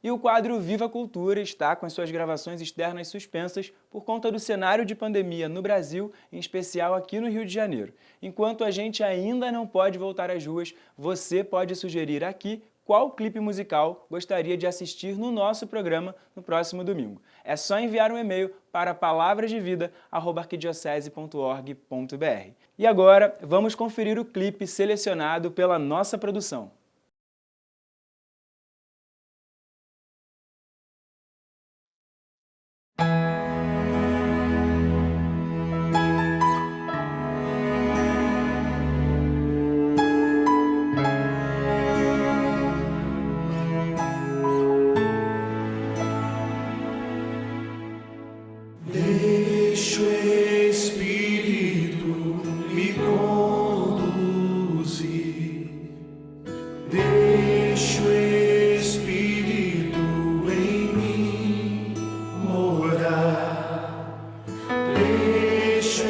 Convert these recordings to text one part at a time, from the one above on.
E o quadro Viva Cultura está com as suas gravações externas suspensas por conta do cenário de pandemia no Brasil, em especial aqui no Rio de Janeiro. Enquanto a gente ainda não pode voltar às ruas, você pode sugerir aqui qual clipe musical gostaria de assistir no nosso programa no próximo domingo. É só enviar um e-mail para palavrasdevida@arquidiocese.org.br. E agora, vamos conferir o clipe selecionado pela nossa produção. Deixa o Espírito me conduzir, deixa o Espírito em mim morar, deixa o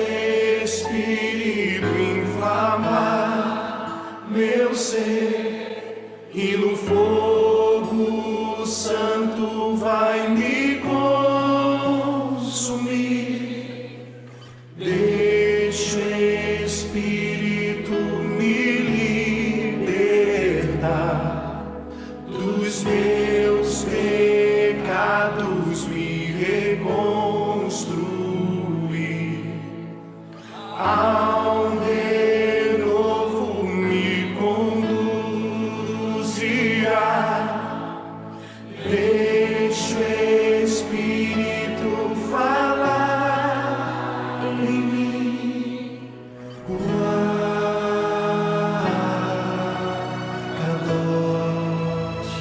Espírito inflamar meu ser e no fogo santo vai me consumir. Deixa o Espírito me libertar dos meus pecados, me reconstruir. Ao renovo me conduzirá. Deixa o Espírito falar em mim. Kadosh,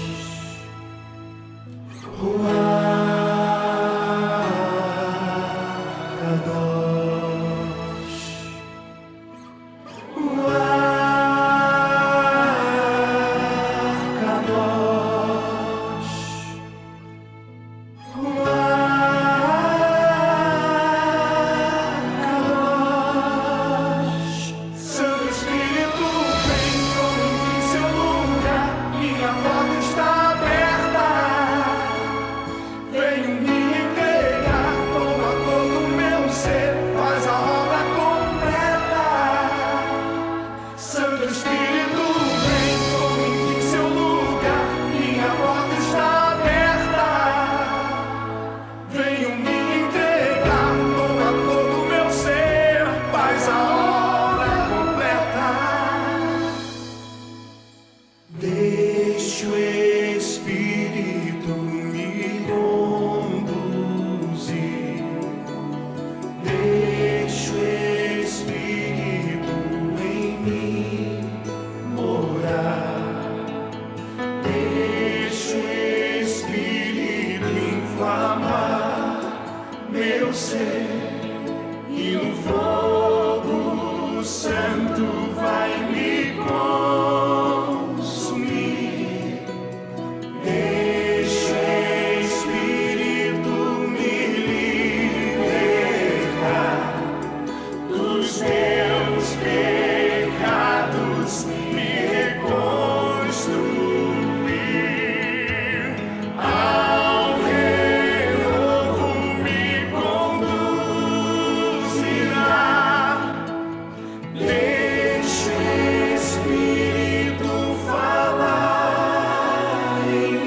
Santo Espírito, vem como em seu lugar, minha porta está aberta. Venho me entregar, toma todo o meu ser, faz a obra completa. Santo Espírito, vem como em seu lugar, minha porta está aberta. Venho me entregar, toma todo o meu ser, faz a obra completa. Deixa o Espírito me conduzir, deixa o Espírito em mim morar, deixa o Espírito inflamar meu ser e no fogo santo vai me consumir. Deixa o Espírito me libertar dos meus pecados, me reconstruir. Ao renovo me conduzirá. Deixa o Espírito falar em mim.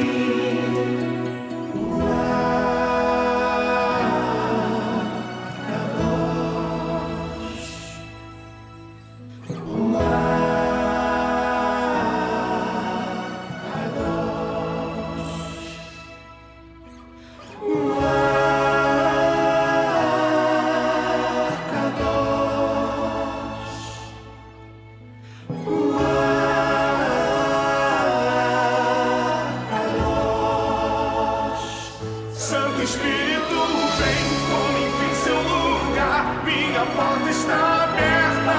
Santo Espírito, vem como enfim seu lugar, minha porta está aberta.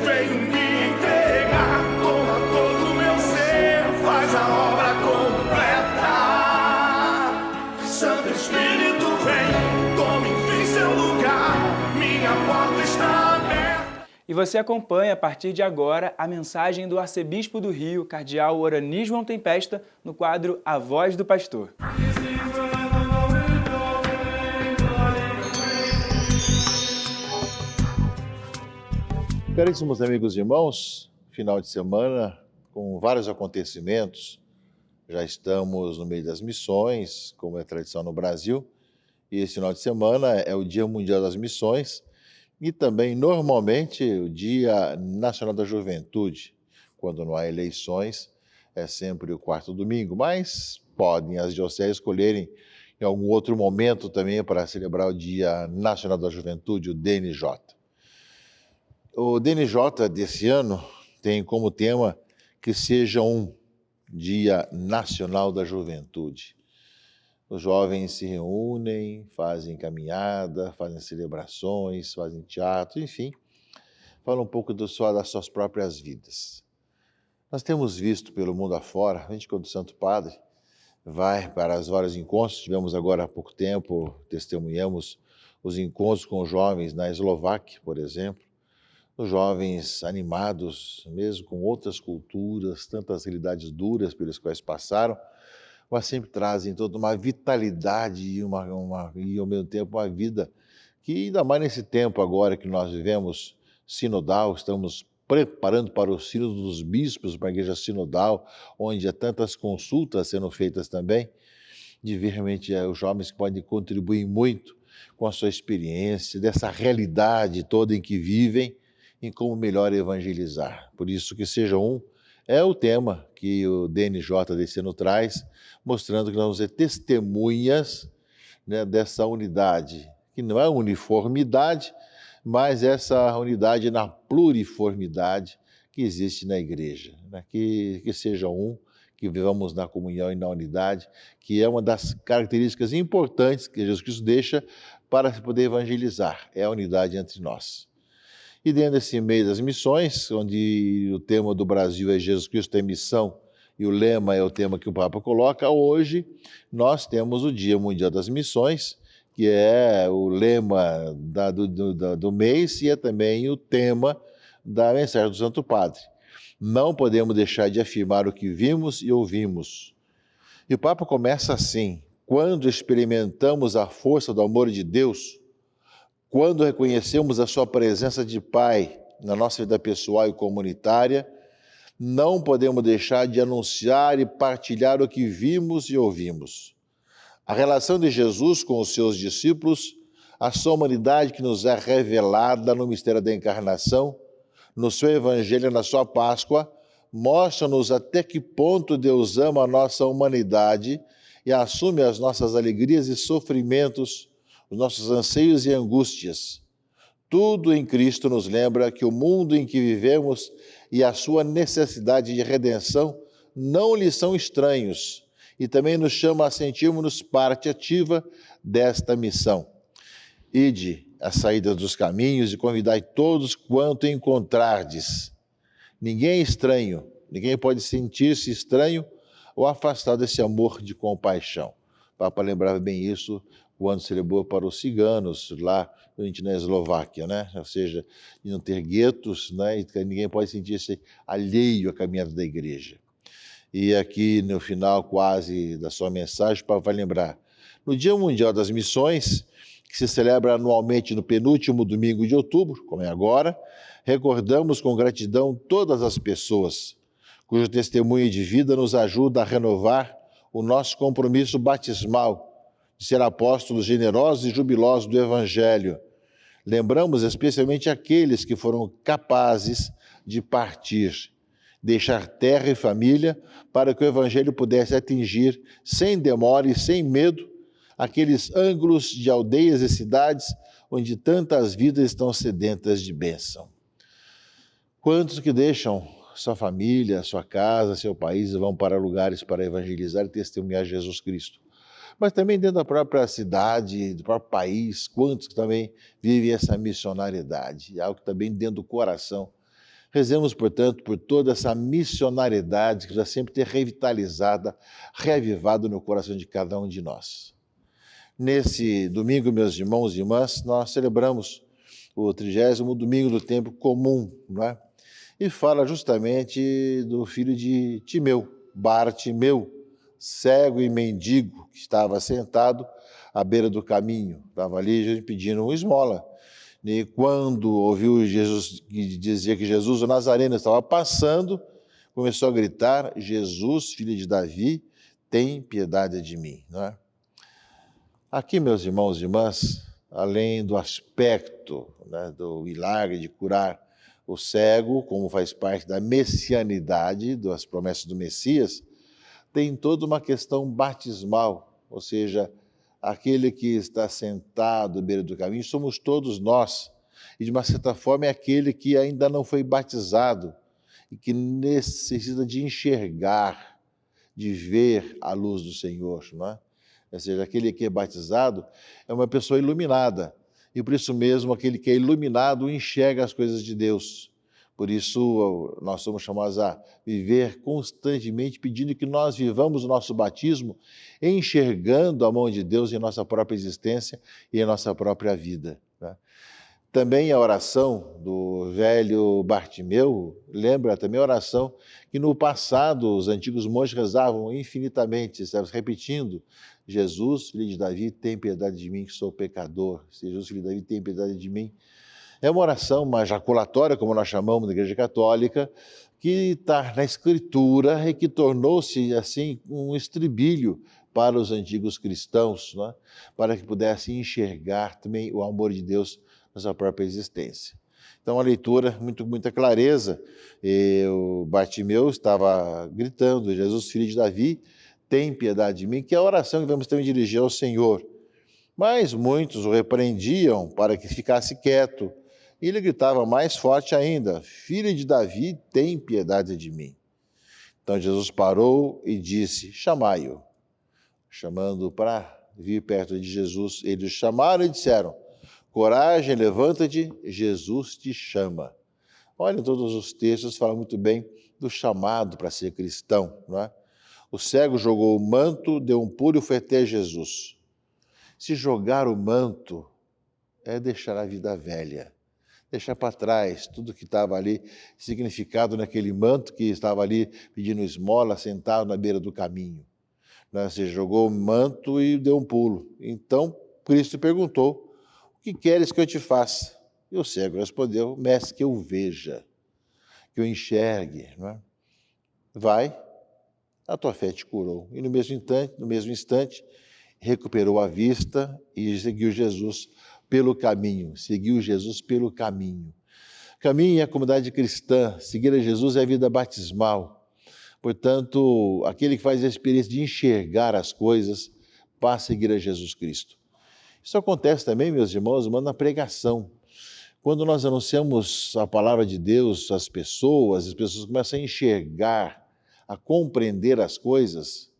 Venho me entregar, toma todo o meu ser, faz a obra completa. Santo Espírito, vem, toma enfim seu lugar, minha porta está aberta. E você acompanha a partir de agora a mensagem do arcebispo do Rio, cardeal Orani João Tempesta, no quadro A Voz do Pastor. Caríssimos amigos e irmãos, final de semana com vários acontecimentos. Já estamos no meio das missões, como é tradição no Brasil, e esse final de semana é o Dia Mundial das Missões e também, normalmente, o Dia Nacional da Juventude. Quando não há eleições, é sempre o quarto domingo, mas podem as dioceses escolherem em algum outro momento também para celebrar o Dia Nacional da Juventude, o DNJ. O DNJ desse ano tem como tema que seja um Dia Nacional da Juventude. Os jovens se reúnem, fazem caminhada, fazem celebrações, fazem teatro, enfim, falam um pouco das suas próprias vidas. Nós temos visto pelo mundo afora, a gente quando o Santo Padre vai para os vários encontros, tivemos agora há pouco tempo, testemunhamos os encontros com os jovens na Eslováquia, por exemplo, os jovens animados, mesmo com outras culturas, tantas realidades duras pelas quais passaram, mas sempre trazem toda uma vitalidade e ao mesmo tempo uma vida que, ainda mais nesse tempo agora que nós vivemos sinodal, estamos preparando para o sínodo dos bispos, para a igreja sinodal, onde há tantas consultas sendo feitas também, de ver realmente os jovens que podem contribuir muito com a sua experiência, dessa realidade toda em que vivem, em como melhor evangelizar. Por isso que seja um é o tema que o DNJ desse ano traz, mostrando que nós vamos ser testemunhas, né, dessa unidade, que não é uniformidade, mas essa unidade na pluriformidade que existe na igreja. Né? Que seja um, que vivamos na comunhão e na unidade, que é uma das características importantes que Jesus Cristo deixa para se poder evangelizar, é a unidade entre nós. E dentro desse meio das missões, onde o tema do Brasil é Jesus Cristo em missão, e o lema é o tema que o Papa coloca, hoje nós temos o Dia Mundial das Missões, que é o lema do mês e é também o tema da mensagem do Santo Padre. Não podemos deixar de afirmar o que vimos e ouvimos. E o Papa começa assim: quando experimentamos a força do amor de Deus, quando reconhecemos a sua presença de Pai na nossa vida pessoal e comunitária, não podemos deixar de anunciar e partilhar o que vimos e ouvimos. A relação de Jesus com os seus discípulos, a sua humanidade que nos é revelada no mistério da encarnação, no seu Evangelho e na sua Páscoa, mostra-nos até que ponto Deus ama a nossa humanidade e assume as nossas alegrias e sofrimentos, os nossos anseios e angústias. Tudo em Cristo nos lembra que o mundo em que vivemos e a sua necessidade de redenção não lhe são estranhos e também nos chama a sentirmos parte ativa desta missão. Ide às saídas dos caminhos e convidai todos quanto encontrardes. Ninguém é estranho, ninguém pode sentir-se estranho ou afastado desse amor de compaixão. O Papa lembrava bem isso quando celebrou para os ciganos lá na Eslováquia, né? Ou seja, de não ter guetos, né? E ninguém pode sentir-se alheio à caminhada da igreja. E aqui no final quase da sua mensagem, o Papa vai lembrar, no Dia Mundial das Missões, que se celebra anualmente no penúltimo domingo de outubro, como é agora, recordamos com gratidão todas as pessoas cujo testemunho de vida nos ajuda a renovar o nosso compromisso batismal de ser apóstolos generosos e jubilosos do Evangelho. Lembramos especialmente aqueles que foram capazes de partir, deixar terra e família para que o Evangelho pudesse atingir, sem demora e sem medo, aqueles ângulos de aldeias e cidades onde tantas vidas estão sedentas de bênção. Quantos que deixam sua família, sua casa, seu país e vão para lugares para evangelizar e testemunhar Jesus Cristo? Mas também dentro da própria cidade, do próprio país, quantos que também vivem essa missionariedade, algo que está bem dentro do coração. Rezemos, portanto, por toda essa missionariedade que já sempre ter revitalizada, reavivado no coração de cada um de nós. Nesse domingo, meus irmãos e irmãs, nós celebramos o 30º domingo do tempo comum, não é? E fala justamente do filho de Timeu, Bartimeu, cego e mendigo, que estava sentado à beira do caminho, estava ali pedindo uma esmola. E quando ouviu Jesus, que dizia que Jesus, o Nazareno, estava passando, começou a gritar: Jesus, filho de Davi, tem piedade de mim. Não é? Aqui, meus irmãos e irmãs, além do aspecto, né, do milagre de curar o cego, como faz parte da messianidade, das promessas do Messias, tem toda uma questão batismal, ou seja, aquele que está sentado à beira do caminho somos todos nós, e de uma certa forma é aquele que ainda não foi batizado e que necessita de enxergar, de ver a luz do Senhor, não é? Ou seja, aquele que é batizado é uma pessoa iluminada, e por isso mesmo aquele que é iluminado enxerga as coisas de Deus. Por isso nós somos chamados a viver constantemente pedindo que nós vivamos o nosso batismo enxergando a mão de Deus em nossa própria existência e em nossa própria vida, né? Também a oração do velho Bartimeu lembra também a oração que no passado os antigos monges rezavam infinitamente, repetindo: Jesus, filho de Davi, tem piedade de mim que sou pecador. Jesus, filho de Davi, tem piedade de mim. É uma oração, uma jaculatória, como nós chamamos na Igreja Católica, que está na Escritura e que tornou-se, assim, um estribilho para os antigos cristãos, né? Para que pudessem enxergar também o amor de Deus na sua própria existência. Então, a leitura, muita clareza. O Bartimeu estava gritando: Jesus, filho de Davi, tem piedade de mim, que é a oração que vamos também dirigir ao Senhor. Mas muitos o repreendiam para que ficasse quieto. E ele gritava mais forte ainda: filho de Davi, tem piedade de mim. Então Jesus parou e disse: chamai-o. Chamando para vir perto de Jesus, eles o chamaram e disseram: coragem, levanta-te, Jesus te chama. Olha, todos os textos falam muito bem do chamado para ser cristão, não é? O cego jogou o manto, deu um pulo e foi até Jesus. Se jogar o manto é deixar a vida velha, deixar para trás tudo que estava ali significado naquele manto que estava ali pedindo esmola, sentado na beira do caminho. Você jogou o manto e deu um pulo. Então Cristo perguntou: o que queres que eu te faça? E o cego respondeu: mestre, que eu veja, que eu enxergue. Não é? Vai, a tua fé te curou. E no mesmo instante, recuperou a vista e seguiu Jesus pelo caminho. Caminho é a comunidade cristã. Seguir a Jesus é a vida batismal. Portanto, aquele que faz a experiência de enxergar as coisas, passa a seguir a Jesus Cristo. Isso acontece também, meus irmãos, na pregação. Quando nós anunciamos a palavra de Deus às pessoas, as pessoas começam a enxergar, a compreender as coisas,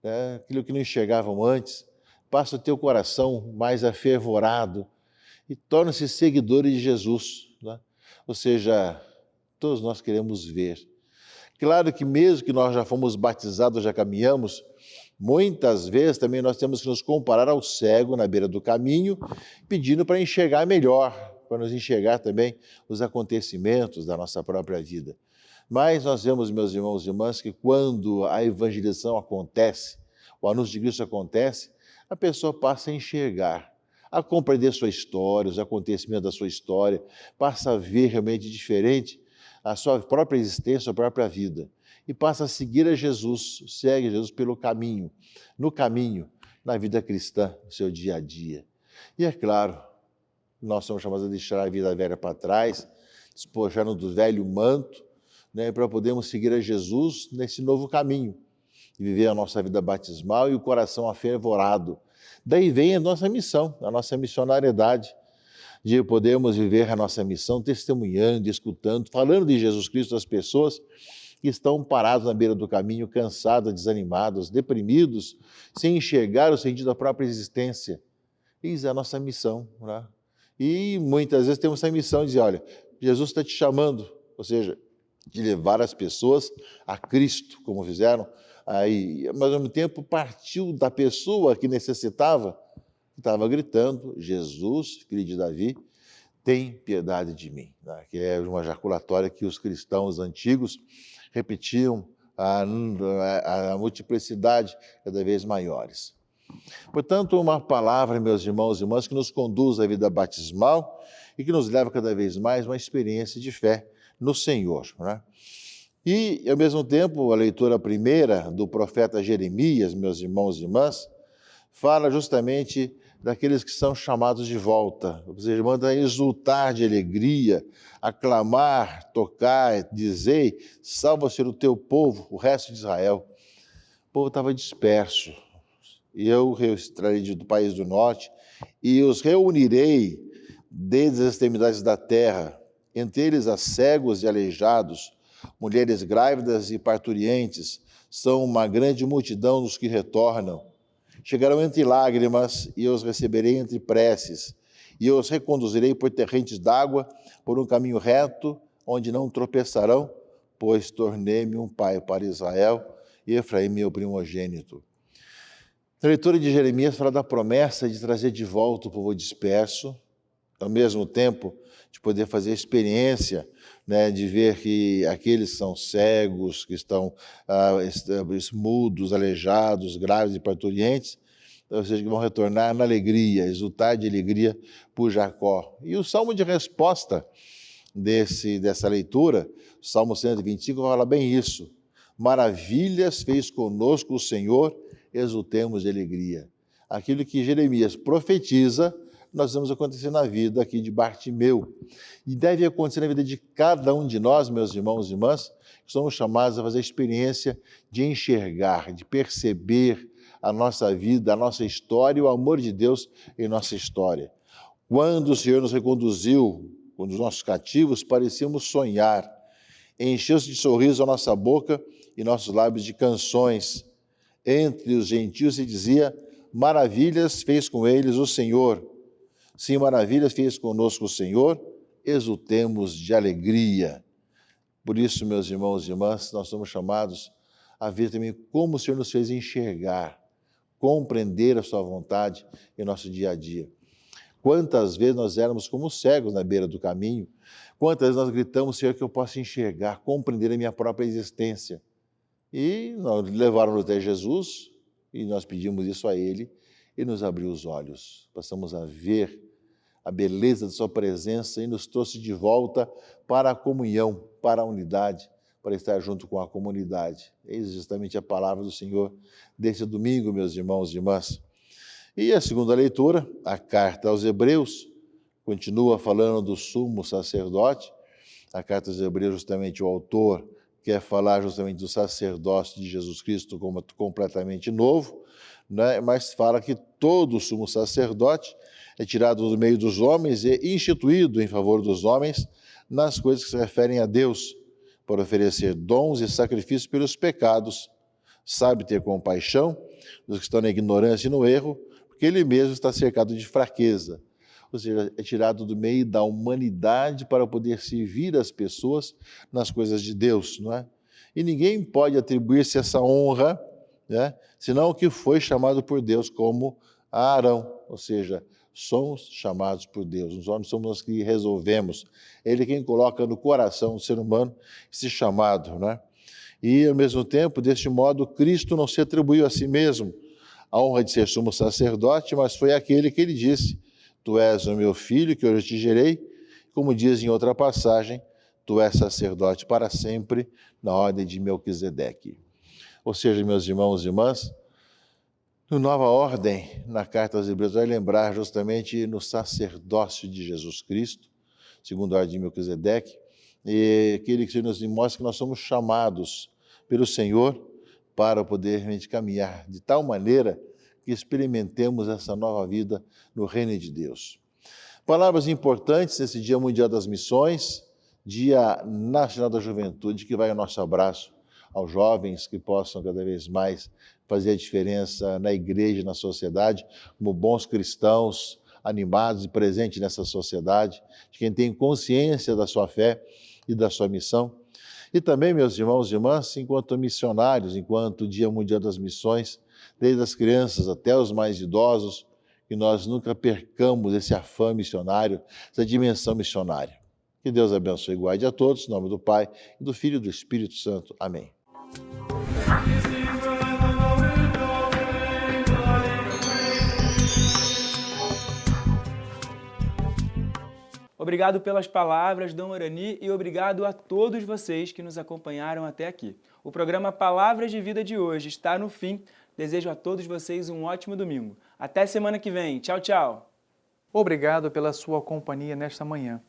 né? Aquilo que não enxergavam antes, passa o teu coração mais afervorado e torna-se seguidores de Jesus, né? Ou seja, todos nós queremos ver. Claro que mesmo que nós já fomos batizados, já caminhamos, muitas vezes também nós temos que nos comparar ao cego na beira do caminho, pedindo para enxergar melhor, para nos enxergar também os acontecimentos da nossa própria vida. Mas nós vemos, meus irmãos e irmãs, que quando a evangelização acontece, o anúncio de Cristo acontece, a pessoa passa a enxergar, a compreender sua história, os acontecimentos da sua história, passa a ver realmente diferente a sua própria existência, a sua própria vida, e passa a seguir a Jesus, segue Jesus pelo caminho, no caminho, na vida cristã, no seu dia a dia. E é claro, nós somos chamados a deixar a vida velha para trás, despojar-nos do velho manto, né, para podermos seguir a Jesus nesse novo caminho, e viver a nossa vida batismal e o coração afervorado. Daí vem a nossa missão, a nossa missionariedade, de podermos viver a nossa missão testemunhando, escutando, falando de Jesus Cristo às pessoas que estão paradas na beira do caminho, cansadas, desanimadas, deprimidos, sem enxergar o sentido da própria existência. Isso é a nossa missão, né? E muitas vezes temos essa missão de dizer: olha, Jesus está te chamando, ou seja, de levar as pessoas a Cristo, como fizeram aí, mas ao mesmo tempo partiu da pessoa que necessitava, que estava gritando: Jesus, filho de Davi, tem piedade de mim, né? Que é uma jaculatória que os cristãos antigos repetiam a multiplicidade cada vez maiores. Portanto, uma palavra, meus irmãos e irmãs, que nos conduz à vida batismal e que nos leva cada vez mais a uma experiência de fé no Senhor, né? E, ao mesmo tempo, a leitura primeira do profeta Jeremias, meus irmãos e irmãs, fala justamente daqueles que são chamados de volta. Ou seja, manda exultar de alegria, aclamar, tocar, dizer, salva ser o teu povo, o resto de Israel. O povo estava disperso. E eu os trarei do país do norte e os reunirei desde as extremidades da terra, entre eles a cegos e aleijados, mulheres grávidas e parturientes, são uma grande multidão dos que retornam. Chegarão entre lágrimas e eu os receberei entre preces, e eu os reconduzirei por torrentes d'água, por um caminho reto, onde não tropeçarão, pois tornei-me um pai para Israel, e Efraim meu primogênito. A leitura de Jeremias fala da promessa de trazer de volta o povo disperso, ao mesmo tempo de poder fazer a experiência, né, de ver que aqueles que são cegos, que estão mudos, aleijados, grávidos e parturientes, ou seja, que vão retornar na alegria, exultar de alegria por Jacó. E o salmo de resposta dessa leitura, o Salmo 125, fala bem isso. Maravilhas fez conosco o Senhor, exultemos de alegria. Aquilo que Jeremias profetiza, nós vemos acontecer na vida aqui de Bartimeu. E deve acontecer na vida de cada um de nós, meus irmãos e irmãs, que somos chamados a fazer a experiência de enxergar, de perceber a nossa vida, a nossa história e o amor de Deus em nossa história. Quando o Senhor nos reconduziu, quando os nossos cativos, parecíamos sonhar. Encheu-se de sorriso a nossa boca e nossos lábios de canções. Entre os gentios se dizia, maravilhas fez com eles o Senhor. Sim, maravilhas fez conosco o Senhor, exultemos de alegria. Por isso, meus irmãos e irmãs, nós somos chamados a ver também como o Senhor nos fez enxergar, compreender a sua vontade em nosso dia a dia. Quantas vezes nós éramos como cegos na beira do caminho, quantas vezes nós gritamos, Senhor, que eu possa enxergar, compreender a minha própria existência. E nós levaram até Jesus e nós pedimos isso a Ele e nos abriu os olhos. Passamos a ver a beleza de sua presença e nos trouxe de volta para a comunhão, para a unidade, para estar junto com a comunidade. Eis justamente a palavra do Senhor desse domingo, meus irmãos e irmãs. E a segunda leitura, a carta aos Hebreus, continua falando do sumo sacerdote. A carta aos Hebreus, justamente o autor quer falar justamente do sacerdócio de Jesus Cristo como completamente novo, né? Mas fala que todo sumo sacerdote é tirado do meio dos homens e instituído em favor dos homens nas coisas que se referem a Deus, para oferecer dons e sacrifícios pelos pecados. Sabe ter compaixão dos que estão na ignorância e no erro, porque ele mesmo está cercado de fraqueza. Ou seja, é tirado do meio da humanidade para poder servir as pessoas nas coisas de Deus, não é? E ninguém pode atribuir-se essa honra, né, senão o que foi chamado por Deus, como Arão. Ou seja, somos chamados por Deus, nós somos nós que resolvemos. Ele é quem coloca no coração do ser humano esse chamado, né? E, ao mesmo tempo, deste modo, Cristo não se atribuiu a si mesmo a honra de ser sumo sacerdote, mas foi aquele que ele disse, tu és o meu filho, que hoje te gerei, como diz em outra passagem, tu és sacerdote para sempre, na ordem de Melquisedeque. Ou seja, meus irmãos e irmãs, no Nova Ordem, na Carta aos Hebreus, vai lembrar justamente no sacerdócio de Jesus Cristo, segundo a ordem de Melquisedeque, e aquele que nos mostra que nós somos chamados pelo Senhor para poder realmente caminhar de tal maneira que experimentemos essa nova vida no reino de Deus. Palavras importantes nesse Dia Mundial das Missões, Dia Nacional da Juventude, que vai o nosso abraço aos jovens que possam cada vez mais fazer a diferença na igreja e na sociedade, como bons cristãos, animados e presentes nessa sociedade, de quem tem consciência da sua fé e da sua missão. E também, meus irmãos e irmãs, enquanto missionários, enquanto Dia Mundial das Missões, desde as crianças até os mais idosos, que que nós nunca percamos esse afã missionário, essa dimensão missionária. Que Deus abençoe e guarde a todos, em nome do Pai, do Filho e do Espírito Santo. Amém. Obrigado pelas palavras, Dom Orani, e obrigado a todos vocês que nos acompanharam até aqui. O programa Palavras de Vida de hoje está no fim. Desejo a todos vocês um ótimo domingo. Até semana que vem. Tchau, tchau. Obrigado pela sua companhia nesta manhã.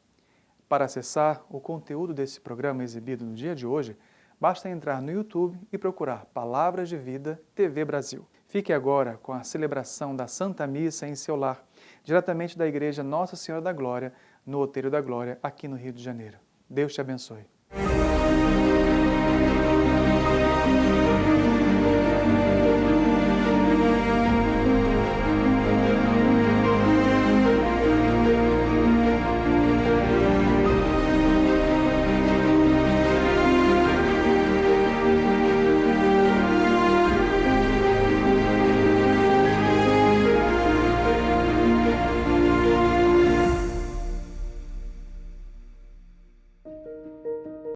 Para acessar o conteúdo desse programa exibido no dia de hoje, basta entrar no YouTube e procurar Palavras de Vida TV Brasil. Fique agora com a celebração da Santa Missa em seu lar, diretamente da Igreja Nossa Senhora da Glória, no Outeiro da Glória, aqui no Rio de Janeiro. Deus te abençoe.